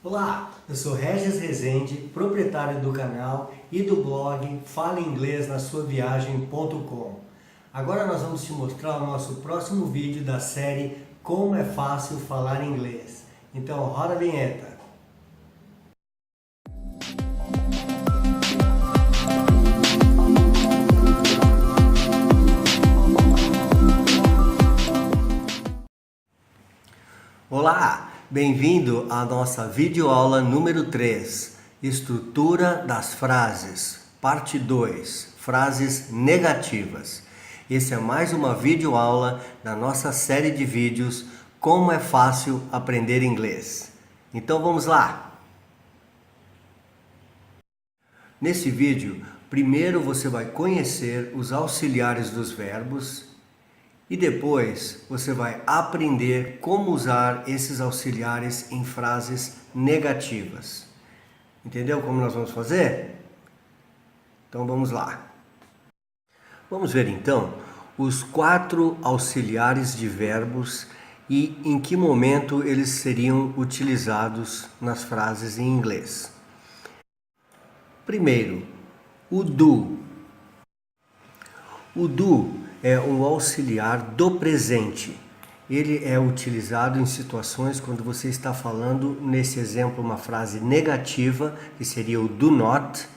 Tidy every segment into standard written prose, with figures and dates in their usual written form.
Olá, eu sou Regis Rezende, proprietário do canal e do blog faleinglesenasuaviagem.com. Agora nós vamos te mostrar o nosso próximo vídeo da série Como é Fácil Falar Inglês. Então roda a vinheta. Olá! Bem-vindo à nossa videoaula número 3, Estrutura das Frases, parte 2, Frases Negativas. Essa é mais uma videoaula da nossa série de vídeos Como é Fácil Aprender Inglês. Então vamos lá! Nesse vídeo, primeiro você vai conhecer os auxiliares dos verbos e depois você vai aprender como usar esses auxiliares em frases negativas. Entendeu como nós vamos fazer? Então vamos lá. Vamos ver então os 4 auxiliares de verbos e em que momento eles seriam utilizados nas frases em inglês. Primeiro, o do. O do é um auxiliar do presente. Ele é utilizado em situações quando você está falando, nesse exemplo, uma frase negativa, que seria o do not,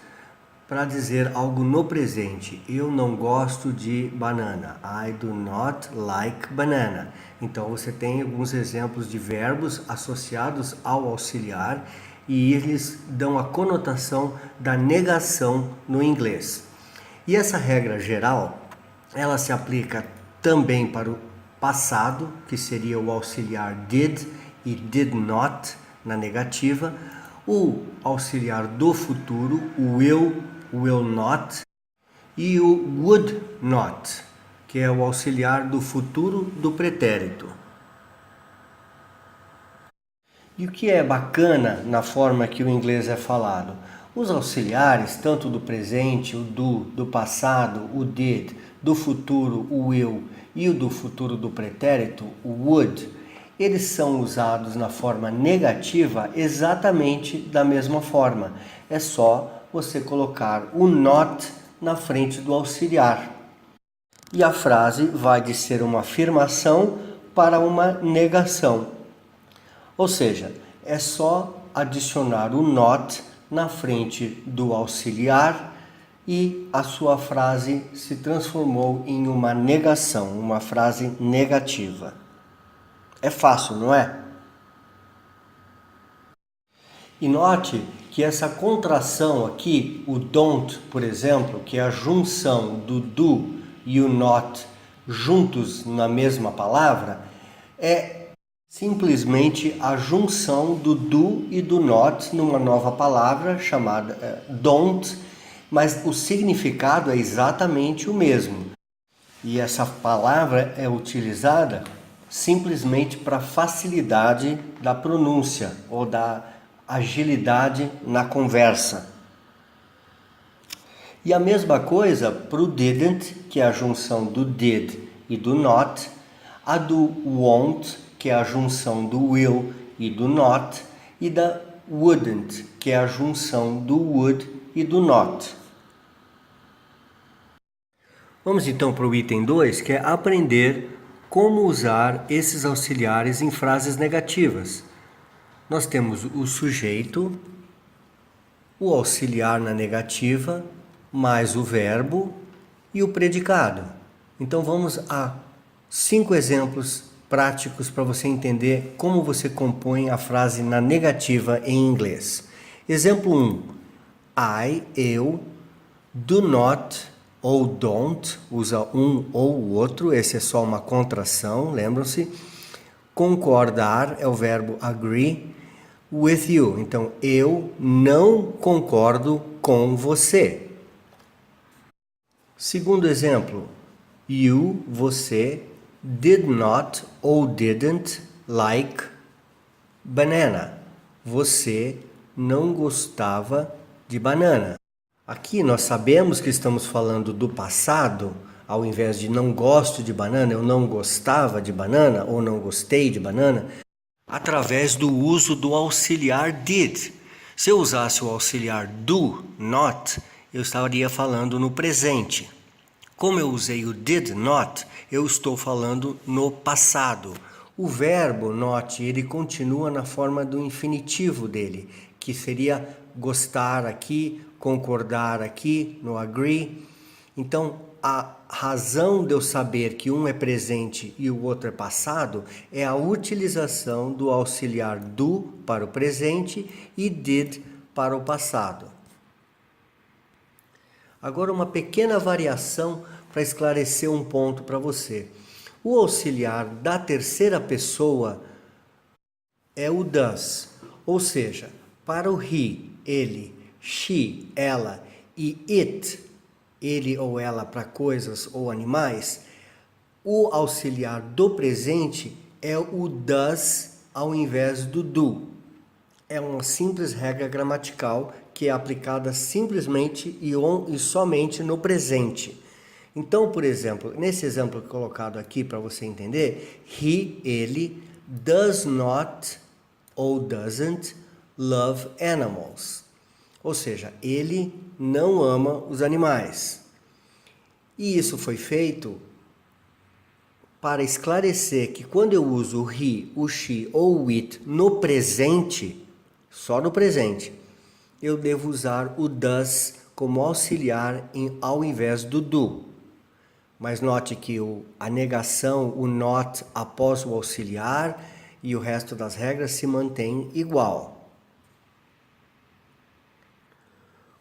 para dizer algo no presente. Eu não gosto de banana. I do not like banana. Então você tem alguns exemplos de verbos associados ao auxiliar e eles dão a conotação da negação no inglês. E essa regra geral, ela se aplica também para o passado, que seria o auxiliar did e did not na negativa, o auxiliar do futuro, o will not, e o would not, que é o auxiliar do futuro do pretérito. E o que é bacana na forma que o inglês é falado? Os auxiliares, tanto do presente, o do passado, o did, do futuro, o will, e o do futuro do pretérito, o would, eles são usados na forma negativa exatamente da mesma forma. É só você colocar o not na frente do auxiliar. E a frase vai de ser uma afirmação para uma negação. Ou seja, é só adicionar o not na frente do auxiliar e a sua frase se transformou em uma negação, uma frase negativa. É fácil, não é? E note que essa contração aqui, o don't, por exemplo, que é a junção do do e o not juntos na mesma palavra, é simplesmente a junção do do e do not numa nova palavra chamada don't, mas o significado é exatamente o mesmo. E essa palavra é utilizada simplesmente para facilidade da pronúncia ou da agilidade na conversa. E a mesma coisa para o didn't, que é a junção do did e do not, a do won't, que é a junção do will e do not, e da wouldn't, que é a junção do would e do not. Vamos então para o item 2, que é aprender como usar esses auxiliares em frases negativas. Nós temos o sujeito, o auxiliar na negativa, mais o verbo e o predicado. Então vamos a 5 exemplos práticos para você entender como você compõe a frase na negativa em inglês. Exemplo 1. Eu, do not ou don't, usa um ou o outro, esse é só uma contração, lembram-se? Concordar é o verbo agree with you. Então, eu não concordo com você. Segundo exemplo, you, você, did not ou didn't like banana. Você não gostava de banana. Aqui nós sabemos que estamos falando do passado, ao invés de não gosto de banana, eu não gostava de banana ou não gostei de banana. através do uso do auxiliar did. Se eu usasse o auxiliar do not, eu estaria falando no presente. Como eu usei o did not, eu estou falando no passado. O verbo not, ele continua na forma do infinitivo dele, que seria gostar aqui, concordar aqui, no agree. Então, a razão de eu saber que um é presente e o outro é passado é a utilização do auxiliar do para o presente e did para o passado. Agora, uma pequena variação para esclarecer um ponto para você. O auxiliar da terceira pessoa é o does, ou seja, para o he, ele, she, ela e it, ele ou ela para coisas ou animais, o auxiliar do presente é o does ao invés do do. É uma simples regra gramatical que é aplicada simplesmente e somente no presente. Então, por exemplo, nesse exemplo colocado aqui para você entender, ele, does not ou doesn't love animals. Ou seja, ele não ama os animais. E isso foi feito para esclarecer que quando eu uso o he, o she ou o it no presente, só no presente, eu devo usar o does como auxiliar ao invés do do. Mas note que a negação, o not após o auxiliar e o resto das regras se mantém igual.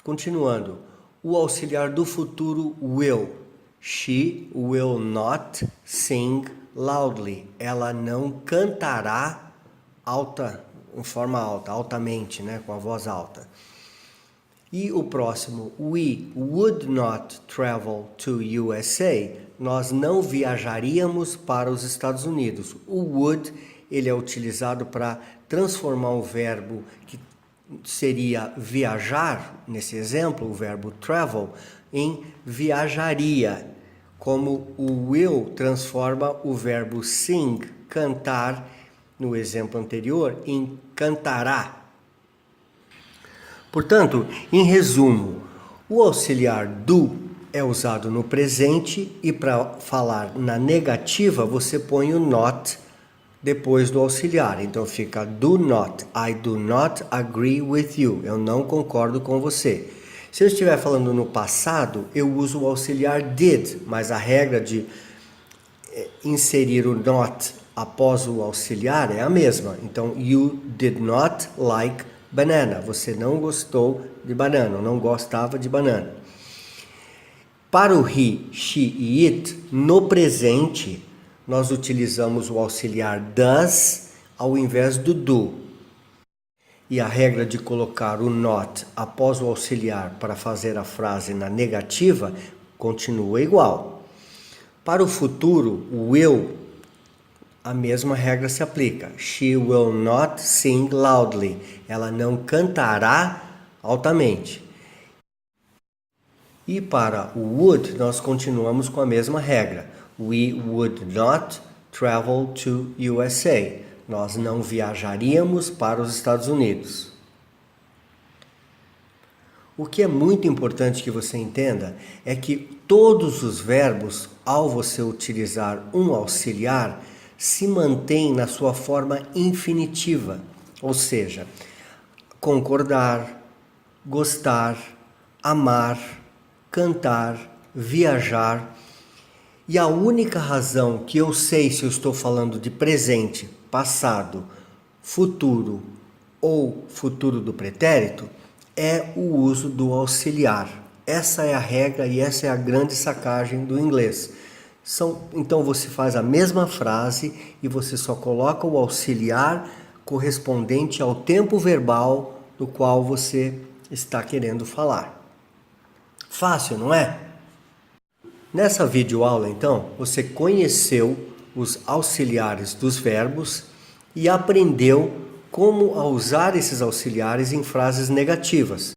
Continuando, o auxiliar do futuro will. She will not sing loudly. Ela não cantará em forma alta, altamente, né, com a voz alta. E o próximo, we would not travel to USA. Nós não viajaríamos para os Estados Unidos. O would, ele é utilizado para transformar o verbo que seria viajar, nesse exemplo, o verbo travel, em viajaria. Como o will transforma o verbo sing, cantar, no exemplo anterior, em cantará. Portanto, em resumo, o auxiliar do é usado no presente e para falar na negativa você põe o not depois do auxiliar. Então fica do not. I do not agree with you. Eu não concordo com você. Se eu estiver falando no passado, eu uso o auxiliar did, mas a regra de inserir o not após o auxiliar é a mesma. Então, you did not like banana. Você não gostou de banana, não gostava de banana. Para o he, she e it, no presente, nós utilizamos o auxiliar does ao invés do do. E a regra de colocar o not após o auxiliar para fazer a frase na negativa continua igual. Para o futuro, o will, a mesma regra se aplica. She will not sing loudly. Ela não cantará altamente. E para o would, nós continuamos com a mesma regra. We would not travel to USA. Nós não viajaríamos para os Estados Unidos. O que é muito importante que você entenda é que todos os verbos, ao você utilizar um auxiliar, se mantêm na sua forma infinitiva. Ou seja, concordar, gostar, amar, cantar, viajar. E a única razão que eu sei se eu estou falando de presente, passado, futuro ou futuro do pretérito é o uso do auxiliar. Essa é a regra e essa é a grande sacagem do inglês. Então você faz a mesma frase e você só coloca o auxiliar correspondente ao tempo verbal do qual você está querendo falar. Fácil, não é? Nessa videoaula, então, você conheceu os auxiliares dos verbos e aprendeu como usar esses auxiliares em frases negativas.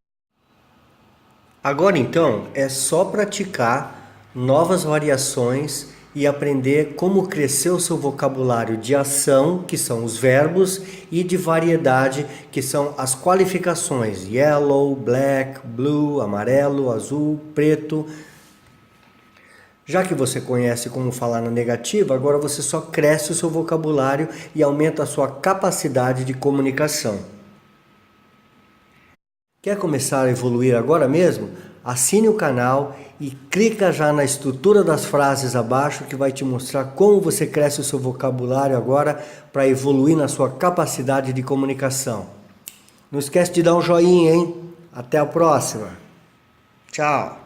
Agora, então, é só praticar novas variações e aprender como crescer o seu vocabulário de ação, que são os verbos, e de variedade, que são as qualificações: yellow, black, blue, amarelo, azul, preto. Já que você conhece como falar na negativa, agora você só cresce o seu vocabulário e aumenta a sua capacidade de comunicação. Quer começar a evoluir agora mesmo? Assine o canal e clica já na estrutura das frases abaixo, que vai te mostrar como você cresce o seu vocabulário agora para evoluir na sua capacidade de comunicação. Não esquece de dar um joinha, hein? Até a próxima. Tchau.